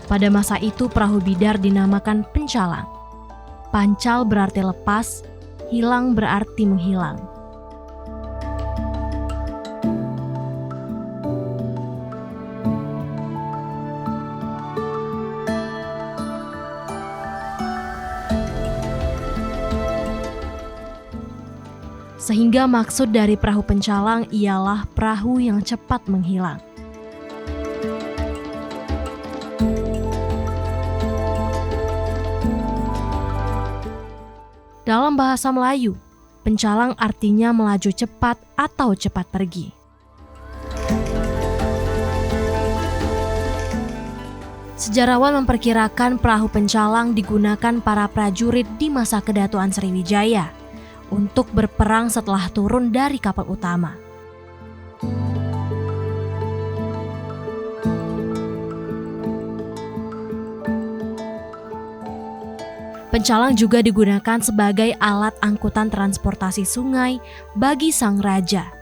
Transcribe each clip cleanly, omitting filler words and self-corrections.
Pada masa itu perahu bidar dinamakan pencalang. Pancal berarti lepas, hilang berarti menghilang. Sehingga maksud dari perahu pencalang ialah perahu yang cepat menghilang. Dalam bahasa Melayu, pencalang artinya melaju cepat atau cepat pergi. Sejarawan memperkirakan perahu pencalang digunakan para prajurit di masa Kedatuan Sriwijaya untuk berperang setelah turun dari kapal utama. Pencalang juga digunakan sebagai alat angkutan transportasi sungai bagi sang raja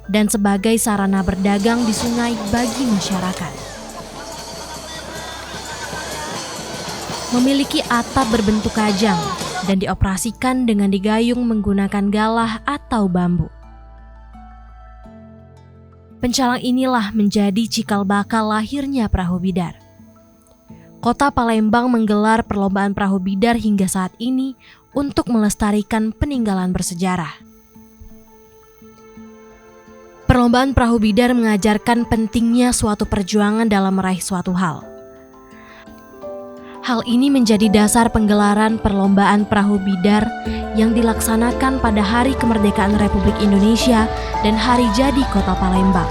dan sebagai sarana berdagang di sungai bagi masyarakat. Memiliki atap berbentuk kajang dan dioperasikan dengan digayung menggunakan galah atau bambu. Pencalang inilah menjadi cikal bakal lahirnya perahu bidar. Kota Palembang menggelar perlombaan perahu bidar hingga saat ini untuk melestarikan peninggalan bersejarah. Perlombaan perahu bidar mengajarkan pentingnya suatu perjuangan dalam meraih suatu hal. Hal ini menjadi dasar penggelaran perlombaan perahu bidar yang dilaksanakan pada Hari Kemerdekaan Republik Indonesia dan Hari Jadi Kota Palembang.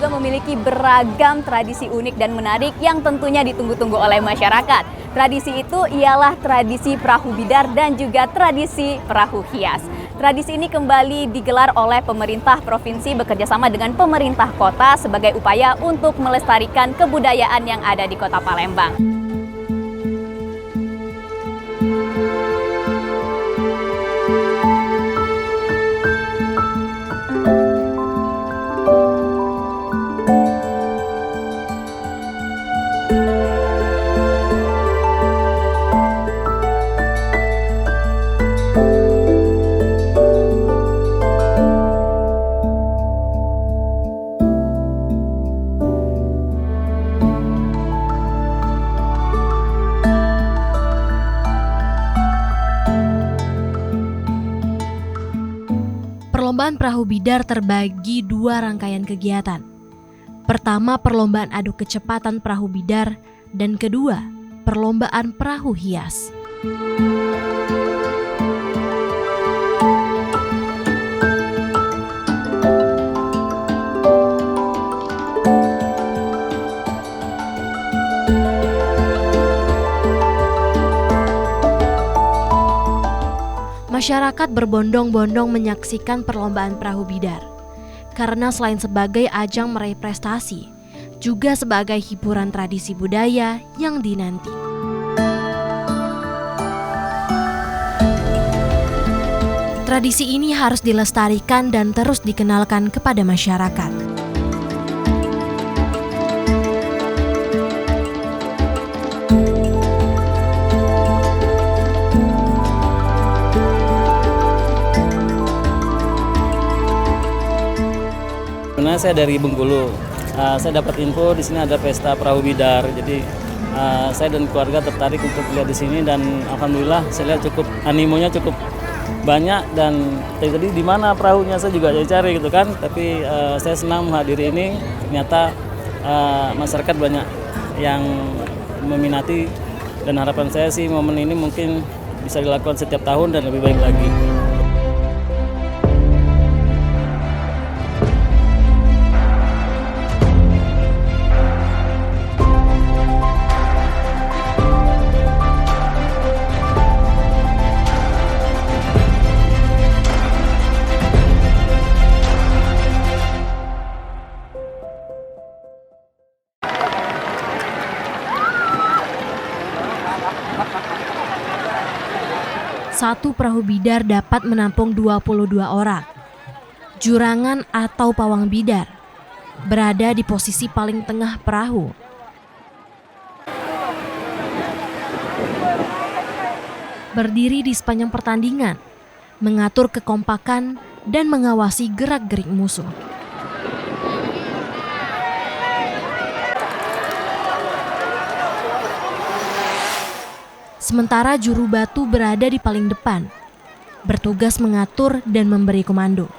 Memiliki beragam tradisi unik dan menarik yang tentunya ditunggu-tunggu oleh masyarakat. Tradisi itu ialah tradisi perahu bidar dan juga tradisi perahu hias. Tradisi ini kembali digelar oleh pemerintah provinsi bekerjasama dengan pemerintah kota sebagai upaya untuk melestarikan kebudayaan yang ada di Kota Palembang. Perlombaan perahu bidar terbagi dua rangkaian kegiatan. Pertama, perlombaan adu kecepatan perahu bidar, dan kedua, perlombaan perahu hias. Masyarakat berbondong-bondong menyaksikan perlombaan perahu bidar, karena selain sebagai ajang meraih prestasi, juga sebagai hiburan tradisi budaya yang dinanti. Tradisi ini harus dilestarikan dan terus dikenalkan kepada masyarakat. Sebenarnya saya dari Bengkulu. Saya dapat info di sini ada pesta perahu bidar. Jadi saya dan keluarga tertarik untuk lihat di sini, dan alhamdulillah saya lihat cukup animonya cukup banyak, dan tadi di mana perahunya saya juga cari gitu kan, tapi saya senang menghadiri ini. Ternyata masyarakat banyak yang meminati, dan harapan saya sih momen ini mungkin bisa dilakukan setiap tahun dan lebih baik lagi. Satu perahu bidar dapat menampung 22 orang. Jurangan atau pawang bidar berada di posisi paling tengah perahu. Berdiri di sepanjang pertandingan, mengatur kekompakan dan mengawasi gerak-gerik musuh. Sementara juru batu berada di paling depan, bertugas mengatur dan memberi komando.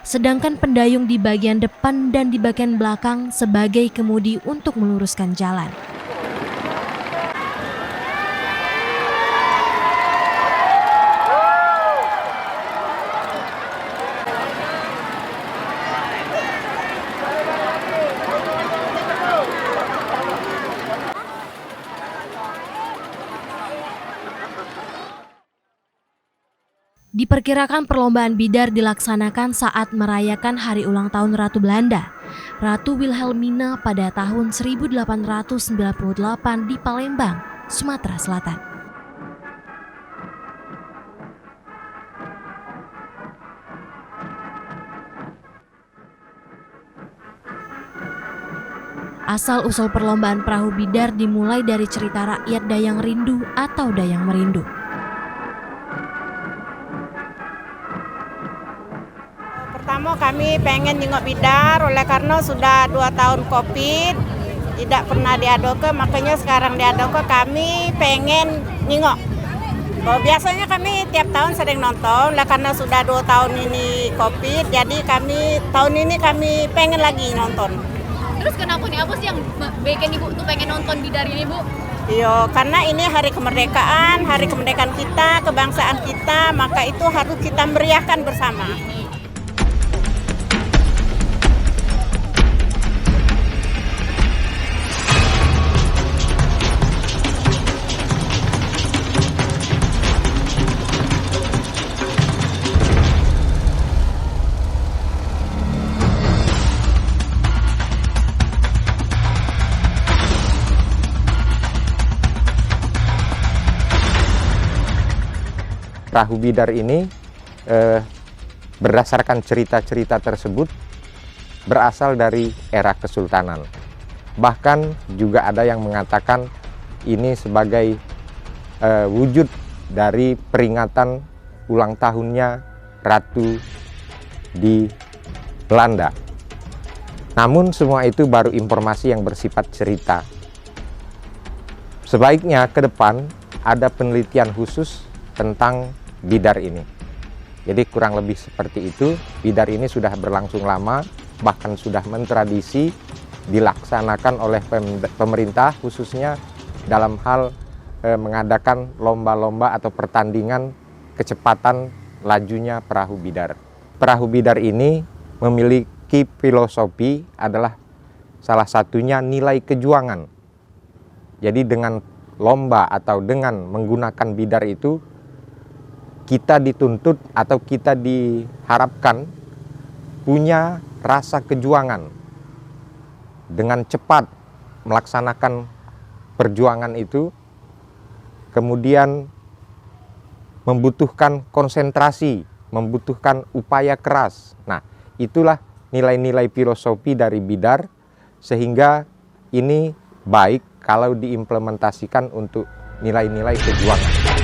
Sedangkan pendayung di bagian depan dan di bagian belakang sebagai kemudi untuk meluruskan jalan. Diperkirakan perlombaan bidar dilaksanakan saat merayakan hari ulang tahun Ratu Belanda, Ratu Wilhelmina pada tahun 1898 di Palembang, Sumatera Selatan. Asal-usul perlombaan perahu bidar dimulai dari cerita rakyat Dayang Rindu atau Dayang Merindu. Pertama kami pengen nengok bidar, oleh karena sudah 2 tahun COVID tidak pernah diadakan, makanya sekarang diadakan. Kami pengen nengok. Biasanya kami tiap tahun sering nonton, oleh karena sudah 2 tahun ini COVID, jadi kami tahun ini kami pengen lagi nonton. Terus kenapa nih, apa sih yang bikin Ibu tuh pengen nonton bidar ini, Bu? Iya, karena ini hari kemerdekaan kita, kebangsaan kita, maka itu harus kita meriahkan bersama. Perahu bidar ini berdasarkan cerita-cerita tersebut berasal dari era Kesultanan. Bahkan juga ada yang mengatakan ini sebagai wujud dari peringatan ulang tahunnya Ratu di Belanda. Namun semua itu baru informasi yang bersifat cerita. Sebaiknya ke depan ada penelitian khusus tentang bidar ini. Jadi kurang lebih seperti itu. Bidar ini sudah berlangsung lama, bahkan sudah mentradisi dilaksanakan oleh pemerintah, khususnya dalam hal mengadakan lomba-lomba atau pertandingan kecepatan lajunya perahu bidar. Perahu bidar ini memiliki filosofi, adalah salah satunya nilai kejuangan. Jadi dengan lomba atau dengan menggunakan bidar itu, kita dituntut atau kita diharapkan punya rasa kejuangan, dengan cepat melaksanakan perjuangan itu, kemudian membutuhkan konsentrasi, membutuhkan upaya keras. Nah, itulah nilai-nilai filosofi dari bidar, sehingga ini baik kalau diimplementasikan untuk nilai-nilai kejuangan.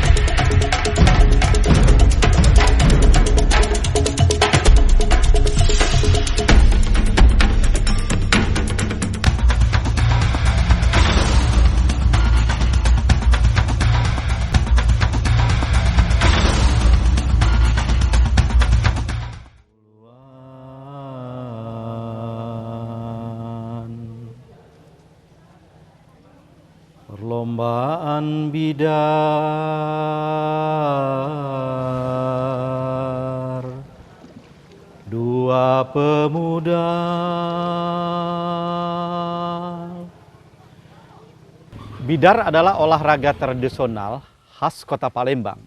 Perlombaan bidar, dua pemuda. Bidar adalah olahraga tradisional khas Kota Palembang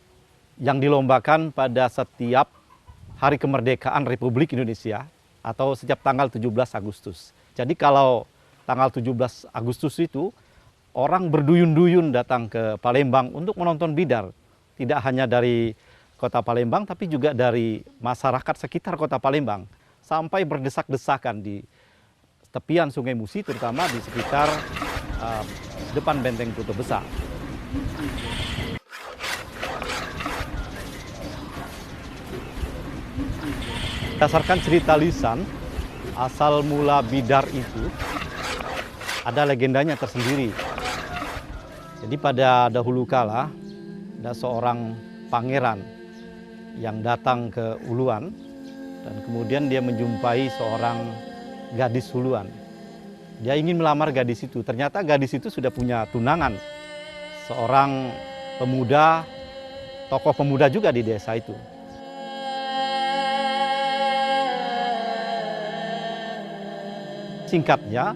yang dilombakan pada setiap hari kemerdekaan Republik Indonesia atau setiap tanggal 17 Agustus. Jadi kalau tanggal 17 Agustus itu orang berduyun-duyun datang ke Palembang untuk menonton bidar. Tidak hanya dari Kota Palembang, tapi juga dari masyarakat sekitar Kota Palembang. Sampai berdesak-desakan di tepian Sungai Musi, terutama di sekitar depan Benteng Kota Besar. Berdasarkan cerita lisan, asal mula bidar itu ada legendanya tersendiri. Jadi pada dahulu kala ada seorang pangeran yang datang ke Uluan dan kemudian dia menjumpai seorang gadis Uluan. Dia ingin melamar gadis itu. Ternyata gadis itu sudah punya tunangan, seorang pemuda, tokoh pemuda juga di desa itu. Singkatnya,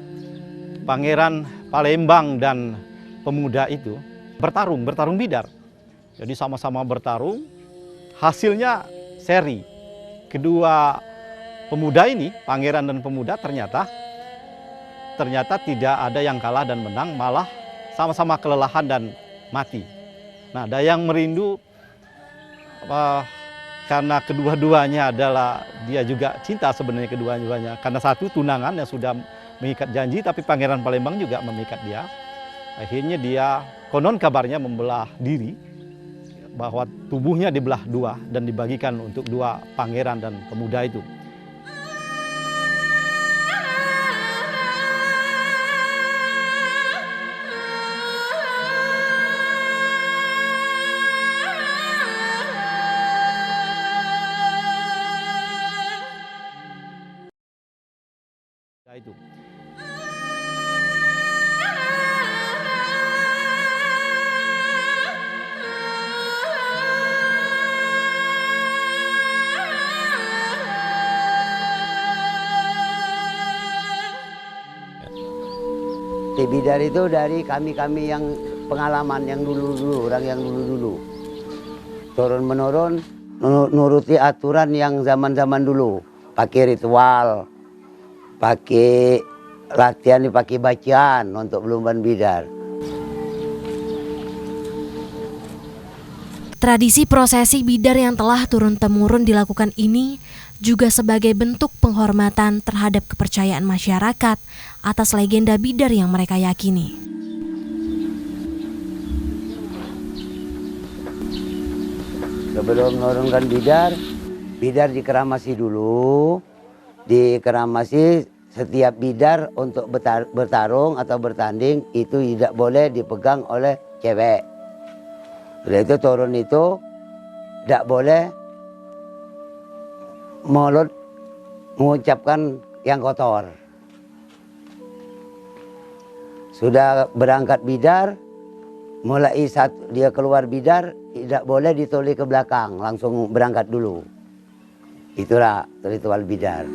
Pangeran Palembang dan pemuda itu bertarung bidar. Jadi sama-sama bertarung, hasilnya seri. Kedua pemuda ini, pangeran dan pemuda, ternyata tidak ada yang kalah dan menang, malah sama-sama kelelahan dan mati. Nah, Dayang Merindu karena kedua-duanya adalah dia juga cinta sebenarnya kedua-duanya. Karena satu tunangan yang sudah mengikat janji, tapi Pangeran Palembang juga memikat dia. Akhirnya dia konon kabarnya membelah diri, bahwa tubuhnya dibelah dua dan dibagikan untuk dua pangeran dan pemuda itu. Itu. Bidar itu dari kami-kami yang pengalaman yang dulu-dulu, orang yang dulu-dulu. Turun-menurun nuruti aturan yang zaman-zaman dulu. Pakai ritual, pakai latihan, pakai bacaan untuk perlombaan bidar. Tradisi prosesi bidar yang telah turun-temurun dilakukan ini juga sebagai bentuk penghormatan terhadap kepercayaan masyarakat atas legenda bidar yang mereka yakini. Sebelum menurunkan bidar dikeramasi dulu. Dikeramasi setiap bidar untuk bertarung atau bertanding itu tidak boleh dipegang oleh cewek. Sudah itu turun itu tidak boleh mulut mengucapkan yang kotor. Sudah berangkat bidar, mulai saat dia keluar bidar tidak boleh ditoleh ke belakang, langsung berangkat dulu. Itulah ritual bidar.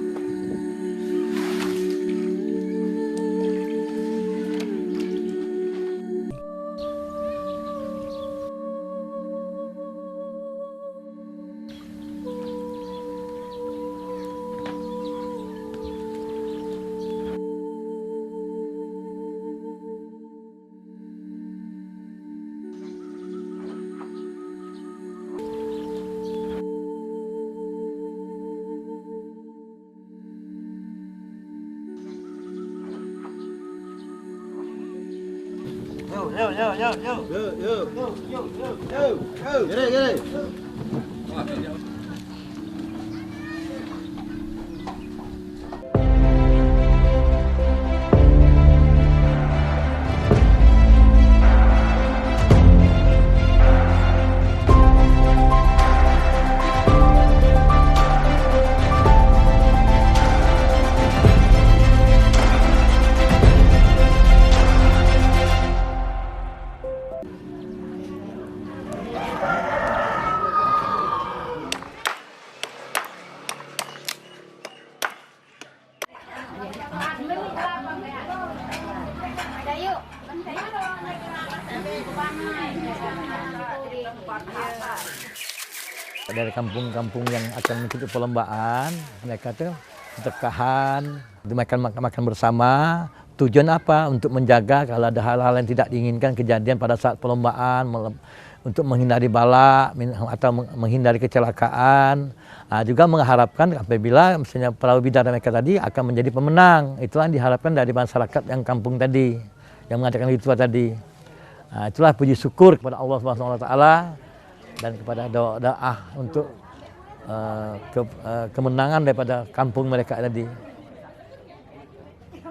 Dari kampung-kampung yang akan mengikuti perlombaan, mereka tuh berkahan, makan bersama. Tujuan apa? Untuk menjaga kalau ada hal-hal yang tidak diinginkan kejadian pada saat perlombaan, untuk menghindari bala atau menghindari kecelakaan. Juga mengharapkan apabila misalnya perahu bidar mereka tadi akan menjadi pemenang. Itulah yang diharapkan dari masyarakat yang kampung tadi, yang mengadakan ritual tadi. Itulah puji syukur kepada Allah SWT dan kepada doa untuk kemenangan daripada kampung mereka tadi.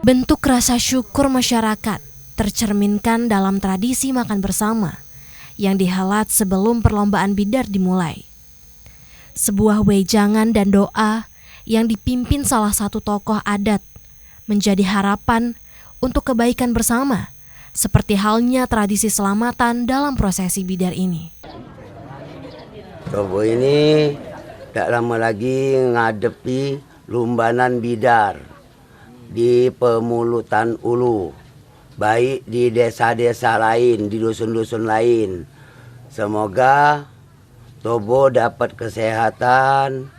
Bentuk rasa syukur masyarakat tercerminkan dalam tradisi makan bersama yang dihelat sebelum perlombaan bidar dimulai. Sebuah wejangan dan doa yang dipimpin salah satu tokoh adat menjadi harapan untuk kebaikan bersama, seperti halnya tradisi selamatan dalam prosesi bidar ini. Tobo ini tak lama lagi ngadepi lumbanan bidar di Pemulutan Ulu, baik di desa-desa lain, di dusun-dusun lain. Semoga Tobo dapat kesehatan,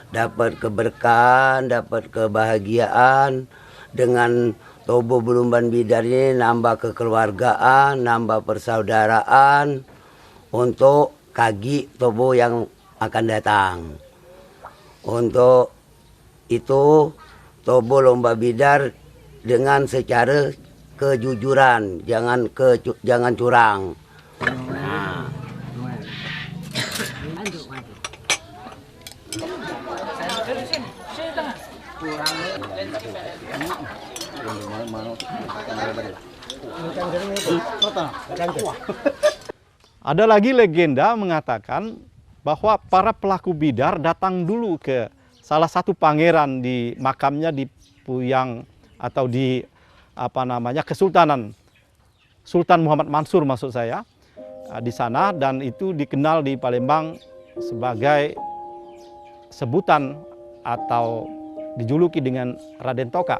dapat keberkahan, dapat kebahagiaan. Dengan Tobo berlumban bidar ini nambah kekeluargaan, nambah persaudaraan untuk kagi Tobo yang akan datang. Untuk itu Tobo lomba bidar dengan secara kejujuran, jangan curang. Ada lagi legenda mengatakan bahwa para pelaku bidar datang dulu ke salah satu pangeran di makamnya di Puyang atau di Kesultanan Sultan Muhammad Mansur maksud saya di sana, dan itu dikenal di Palembang sebagai sebutan atau dijuluki dengan Raden Toka.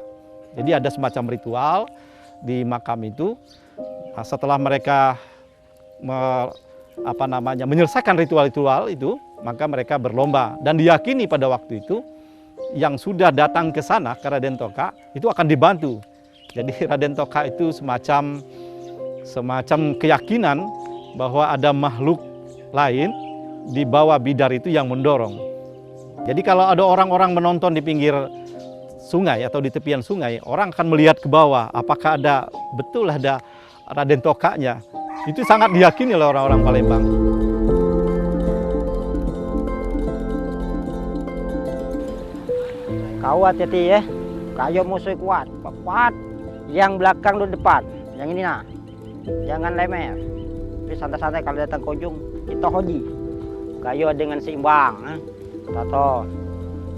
Jadi ada semacam ritual di makam itu. Setelah mereka menyelesaikan ritual-ritual itu, maka mereka berlomba, dan diyakini pada waktu itu yang sudah datang ke sana ke Raden Toka itu akan dibantu. Jadi Raden Toka itu semacam keyakinan bahwa ada makhluk lain di bawah bidar itu yang mendorong. Jadi kalau ada orang-orang menonton di pinggir sungai atau di tepian sungai, orang akan melihat ke bawah apakah betul ada Raden Tokanya. Itu sangat diyakini oleh orang-orang Palembang. Kau hati-hati ya, kayu musuh kuat, yang belakang lu depan, yang ini nah, jangan lemer. Tapi santai-santai kalau datang kunjung, kita hoji. Kayu dengan seimbang, tato,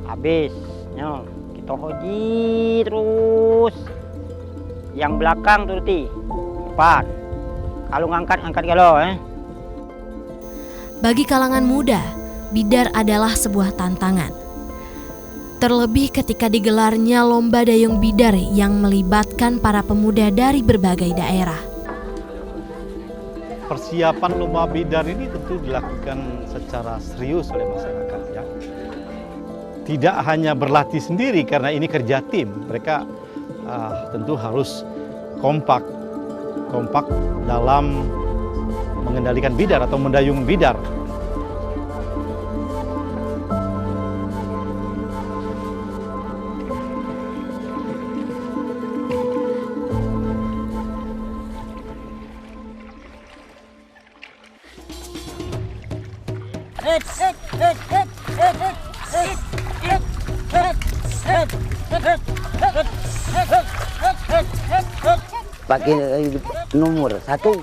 habis, kita hoji terus. Yang belakang turuti, depan. Kalau ngangkat kalau Bagi kalangan muda, bidar adalah sebuah tantangan. Terlebih ketika digelarnya lomba dayung bidar yang melibatkan para pemuda dari berbagai daerah. Persiapan lomba bidar ini tentu dilakukan secara serius oleh masyarakat ya. Tidak hanya berlatih sendiri karena ini kerja tim. Mereka tentu harus kompak dalam mengendalikan bidar atau mendayung bidar. Pakai nomor satu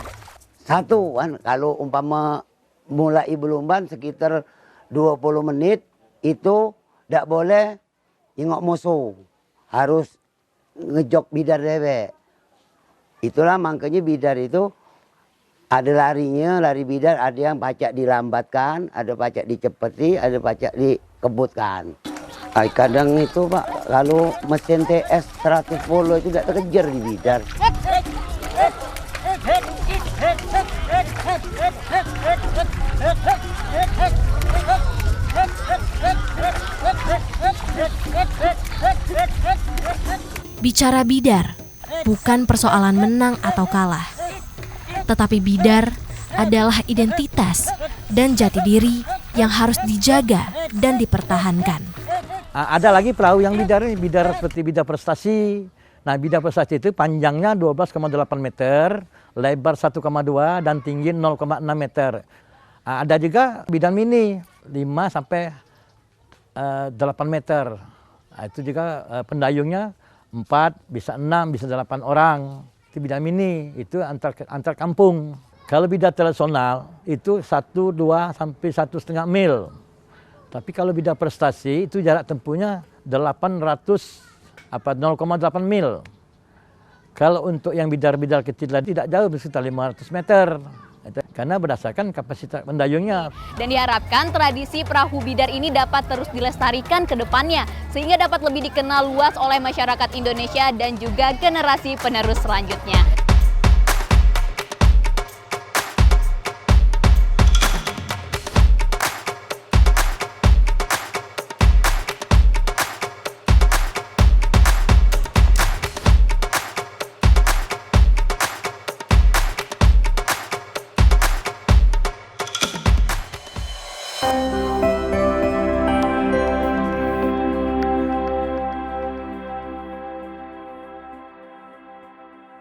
kan. Kalau umpama mulai berlomba sekitar 20 menit itu tidak boleh tengok musuh, harus ngejok bidar dewek. Itulah makanya bidar itu ada larinya, lari bidar ada yang pacak dilambatkan, ada pacak dicepeti, ada pacak dikebutkan. Kadang itu Pak, kalau mesin TS 110 itu tidak terkejar di bidar. Bicara bidar, bukan persoalan menang atau kalah. Tetapi bidar adalah identitas dan jati diri yang harus dijaga dan dipertahankan. Ada lagi perahu yang bidar ini, bidar seperti bidar prestasi. Nah, bidar prestasi itu panjangnya 12,8 meter, lebar 1,2 dan tinggi 0,6 meter. Ada juga bidar mini 5 sampai 8 meter. Itu juga pendayungnya 4, bisa 6, bisa 8 orang. Itu bidar mini, itu antar kampung. Kalau bidar tradisional itu 1, 2 sampai 1,5 mil. Tapi kalau bidar prestasi itu jarak tempuhnya 0,8 mil. Kalau untuk yang bidar-bidar kecil tidak jauh, sekitar 500 meter. Karena berdasarkan kapasitas pendayungnya. Dan diharapkan tradisi perahu bidar ini dapat terus dilestarikan ke depannya, sehingga dapat lebih dikenal luas oleh masyarakat Indonesia dan juga generasi penerus selanjutnya.